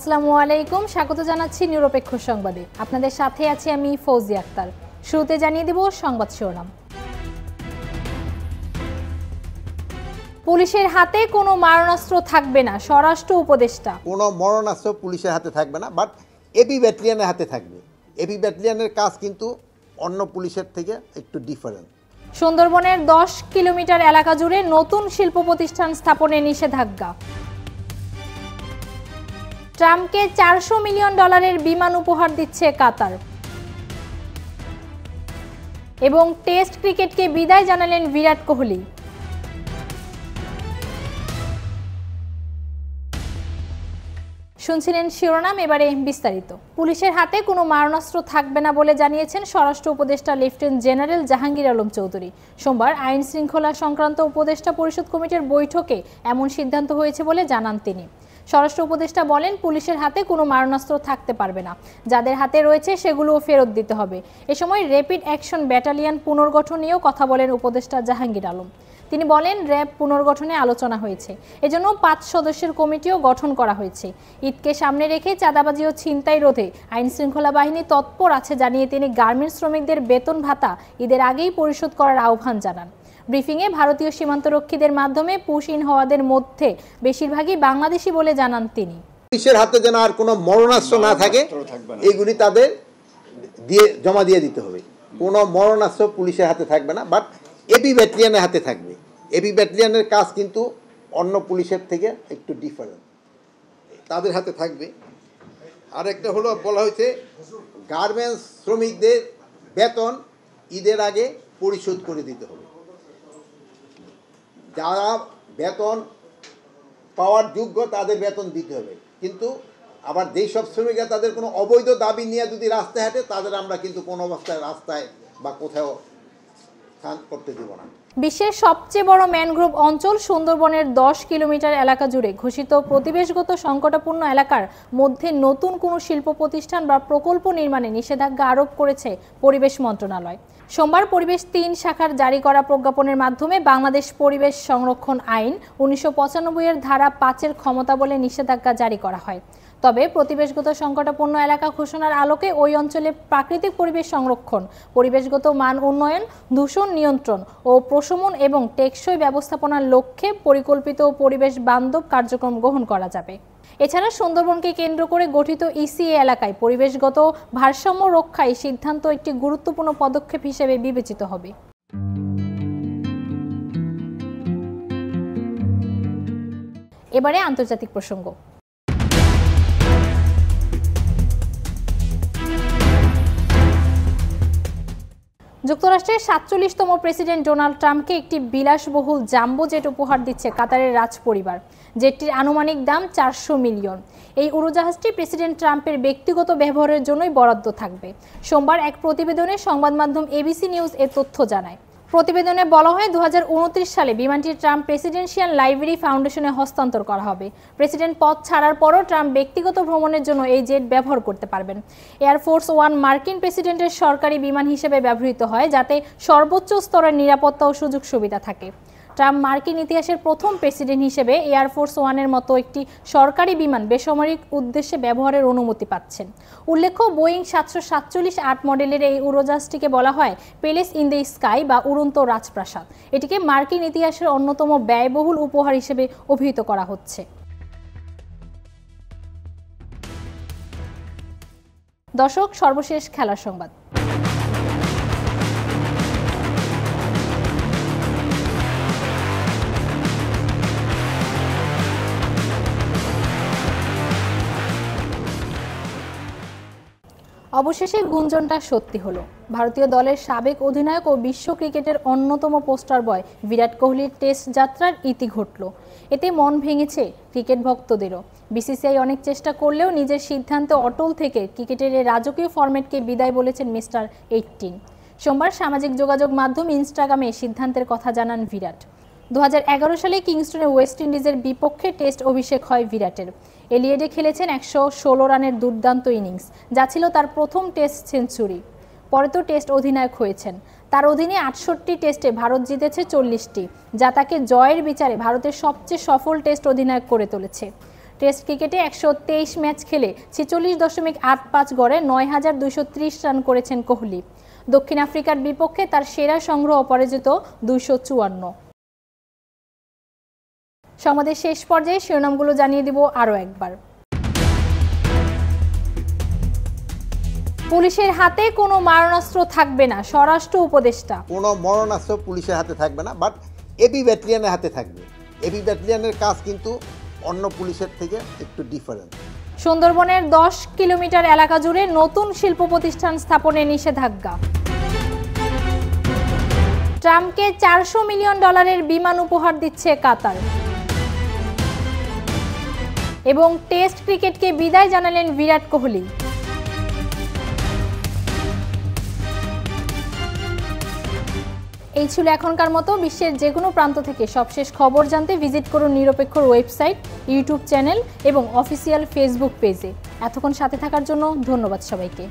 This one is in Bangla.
আসসালামু আলাইকুম, স্বাগত জানাচ্ছি নিরপেক্ষ সংবাদে। আপনাদের সাথে আছি আমি ফৌজি আক্তার। শুরুতে জানিয়ে দেব সংবাদ শিরোনাম। পুলিশের হাতে কোনো মারণাস্ত্র থাকবে না, স্বরাষ্ট্র উপদেষ্টা। কোনো মারণাস্ত্র পুলিশের হাতে থাকবে না, বাট এবি ব্যাটালিয়নের হাতে থাকবে। এবি ব্যাটালিয়নের কাজ কিন্তু অন্য পুলিশের থেকে একটু ডিফারেন্ট। সুন্দরবনের 10 কিলোমিটার এলাকা জুড়ে নতুন শিল্প প্রতিষ্ঠান স্থাপনে নিষেধাজ্ঞা। ট্রাম্পকে $400 মিলিয়ন বিমান উপহার দিচ্ছে কাতার। এবং টেস্ট ক্রিকেটকে বিদায় জানালেন বিরাট কোহলি। শুনছিলেন শিরোনাম, এবারে বিস্তারিত। পুলিশের হাতে কোনো মারণাস্ত্র থাকবে না বলে জানিয়েছেন স্বরাষ্ট্র উপদেষ্টা লেফটেন্যান্ট জেনারেল জাহাঙ্গীর আলম চৌধুরী। সোমবার আইন শৃঙ্খলা সংক্রান্ত উপদেষ্টা পরিষদ কমিটির বৈঠকে এমন সিদ্ধান্ত হয়েছে বলে জানান তিনি। স্বরাষ্ট্র উপদেষ্টা বলেন, পুলিশের হাতে কোনো মারণাস্ত্র থাকতে পারবে না, যাদের হাতে রয়েছে সেগুলোও ফেরত দিতে হবে। এ সময় র্যাপিড অ্যাকশন ব্যাটালিয়ন পুনর্গঠন নিয়েও কথা বলেন উপদেষ্টা জাহাঙ্গীর আলম। তিনি বলেন, র্যাব পুনর্গঠনে আলোচনা হয়েছে, এজন্য 5 সদস্যের কমিটিও গঠন করা হয়েছে। ঈদকে সামনে রেখে চাঁদাবাজি ও ছিনতাই রোধে আইন শৃঙ্খলা বাহিনী তৎপর আছে জানিয়ে তিনি গার্মেন্টস শ্রমিকদের বেতন ভাতা ঈদের আগেই পরিশোধ করার আহ্বান জানান। ব্রিফিংয়ে ভারতীয় সীমান্তরক্ষীদের মাধ্যমে পুশ ইন হওয়াদের মধ্যে বেশিরভাগই বাংলাদেশি বলে জানান তিনি। পুলিশের হাতে যেন আর কোনো মরণাস্ত্র না থাকে, এইগুলি তাদের জমা দিয়ে দিতে হবে। কোনো মরণাস্ত্র পুলিশের হাতে থাকবে না, বাট এবি ব্যাটালিয়নের হাতে থাকবে। এবি ব্যাটালিয়নের কাজ কিন্তু অন্য পুলিশের থেকে একটু ডিফারেন্ট, তাদের হাতে থাকবে। আরেকটা হলো বলা হয়েছে গার্মেন্টস শ্রমিকদের বেতন ঈদের আগে পরিশোধ করে দিতে হবে। যারা বেতন পাওয়ার যোগ্য তাদের বেতন দিতে হবে, কিন্তু আবার যেই সব শ্রমিকরা তাদের কোনো অবৈধ দাবি নিয়ে যদি রাস্তায় হাঁটে তাদের আমরা কিন্তু কোনো অবস্থায় রাস্তায় বা কোথাও স্থান করতে দেব না। বিশ্বের সবচেয়ে বড় ম্যানগ্রোভ অঞ্চল সুন্দরবনের 10 কিলোমিটার এলাকা জুড়ে ঘোষিত পরিবেশগত সংকটাপন্ন এলাকার মধ্যে নতুন কোনো শিল্প প্রতিষ্ঠান বা প্রকল্প নির্মাণে নিষেধাজ্ঞা আরোপ করেছে পরিবেশ মন্ত্রণালয়। সোমবার পরিবেশ 3 শাখার জারি করা প্রজ্ঞাপনের মাধ্যমে বাংলাদেশ পরিবেশ সংরক্ষণ আইন 1995 এর ধারা 5-এর ক্ষমতা বলে নিষেধাজ্ঞা জারি করা হয়। তবে পরিবেশগত সংকটাপন্ন এলাকা ঘোষণার আলোকে ওই অঞ্চলে প্রাকৃতিক পরিবেশ সংরক্ষণ, পরিবেশগত মান উন্নয়ন, দূষণ নিয়ন্ত্রণ ও প্রশমন এবং টেকসই ব্যবস্থাপনার লক্ষ্যে পরিকল্পিত ও পরিবেশ বান্ধব কার্যক্রম গ্রহণ করা যাবে। এছাড়া সুন্দরবনকে কেন্দ্র করে গঠিত ইসিএ এলাকায় পরিবেশগত ভারসাম্য রক্ষায় সিদ্ধান্ত একটি গুরুত্বপূর্ণ পদক্ষেপ হিসেবে বিবেচিত হবে। এবারে আন্তর্জাতিক প্রসঙ্গ। যুক্তরাষ্ট্রের 47তম প্রেসিডেন্ট ডোনাল্ড ট্রাম্পকে একটি বিলাসবহুল জাম্বো জেট উপহার দিচ্ছে কাতারের রাজ পরিবার। জেটটির আনুমানিক দাম $400 মিলিয়ন। এই উড়োজাহাজটি প্রেসিডেন্ট ট্রাম্পের ব্যক্তিগত ব্যবহারের জন্যই বরাদ্দ থাকবে। সোমবার এক প্রতিবেদনে সংবাদ মাধ্যম এবিসি নিউজ এ তথ্য জানায়। প্রতিবেদনে বলা হয়, 2029 সালে বিমানটি ট্রাম্প প্রেসিডেন্সিয়াল লাইব্রেরি ফাউন্ডেশনে হস্তান্তর করা হবে। প্রেসিডেন্ট পদ ছাড়ার পরও ট্রাম্প ব্যক্তিগত ভ্রমণের জন্য এই জেট ব্যবহার করতে পারবেন। এয়ারফোর্স ওয়ান মার্কিন প্রেসিডেন্টের সরকারি বিমান হিসেবে ব্যবহৃত হয়, যাতে সর্বোচ্চ স্তরের নিরাপত্তা ও সুযোগ সুবিধা থাকে। ট্রাম্প মার্কিন ইতিহাসের প্রথম প্রেসিডেন্ট হিসেবে এয়ারফোর্স ওয়ানের মতো একটি সরকারি বিমান বেসামরিক উদ্দেশ্যে ব্যবহারের অনুমতি পাচ্ছেন। উল্লেখ্য, বোয়িং 747-8 মডেলের এই উড়োজাহাজটিকে বলা হয় প্যালেস ইন দ্য স্কাই বা উড়ন্ত রাজপ্রাসাদ। এটিকে মার্কিন ইতিহাসের অন্যতম ব্যয়বহুল উপহার হিসেবে অভিহিত করা হচ্ছে। দর্শক, সর্বশেষ খেলার সংবাদ। অবশেষে গুঞ্জনটা সত্যি হলো। ভারতীয় দলের সাবেক অধিনায়ক ও বিশ্ব ক্রিকেটের অন্যতম পোস্টার বয় বিরাট কোহলির টেস্ট যাত্রার ইতি ঘটল। এতে মন ভেঙেছে ক্রিকেট ভক্তদেরও। বিসিসিআই অনেক চেষ্টা করলেও নিজের সিদ্ধান্তে অটল থেকে ক্রিকেটের এই রাজকীয় ফরম্যাটকে বিদায় বলেছেন মিস্টার 18। সোমবার সামাজিক যোগাযোগ মাধ্যম ইনস্টাগ্রামে সিদ্ধান্তের কথা জানান বিরাট। 2011 সালে কিংস্টনে ওয়েস্ট ইন্ডিজের বিপক্ষে টেস্ট অভিষেক হয় বিরাটের। এলিয়েডে খেলেছেন 116 রানের দুর্দান্ত ইনিংস, যা ছিল তার প্রথম টেস্ট সেঞ্চুরি। পরে তো টেস্ট অধিনায়ক হয়েছেন। তার অধীনে 68টি টেস্টে ভারত জিতেছে 40টি, যা তাকে জয়ের বিচারে ভারতের সবচেয়ে সফল টেস্ট অধিনায়ক করে তুলেছে। টেস্ট ক্রিকেটে 123 ম্যাচ খেলে 46.85 গড়ে 9,230 রান করেছেন কোহলি। দক্ষিণ আফ্রিকার বিপক্ষে তার সেরা সংগ্রহ অপরাজিত 254। আমাদের শেষ পর্যায়ে শিরোনামগুলো জানিয়ে দিব আরও একবার। পুলিশের হাতে কোনো মারণাস্ত্র থাকবে না, স্বরাষ্ট্র উপদেষ্টা। কোনো মারণাস্ত্র পুলিশের হাতে থাকবে না, বাট এবি ব্যাটালিয়নের হাতে থাকবে। এবি ব্যাটালিয়নের কাজ কিন্তু অন্য পুলিশের থেকে একটু ডিফারেন্ট। সুন্দরবনের 10 কিলোমিটার এলাকা জুড়ে নতুন শিল্প প্রতিষ্ঠান স্থাপনে নিষেধাজ্ঞা। ট্রাম্পকে $400 মিলিয়ন বিমান উপহার দিচ্ছে কাতার। এবং টেস্ট ক্রিকেটকে বিদায় জানালেন বিরাট কোহলি। এই ছিল এখনকার মতো। বিশ্বের যে কোনো প্রান্ত থেকে সবশেষ খবর জানতে ভিজিট করুন নিরপেক্ষর ওয়েবসাইট, ইউটিউব চ্যানেল এবং অফিসিয়াল ফেসবুক পেজে। এতক্ষণ সাথে থাকার জন্য ধন্যবাদ সবাইকে।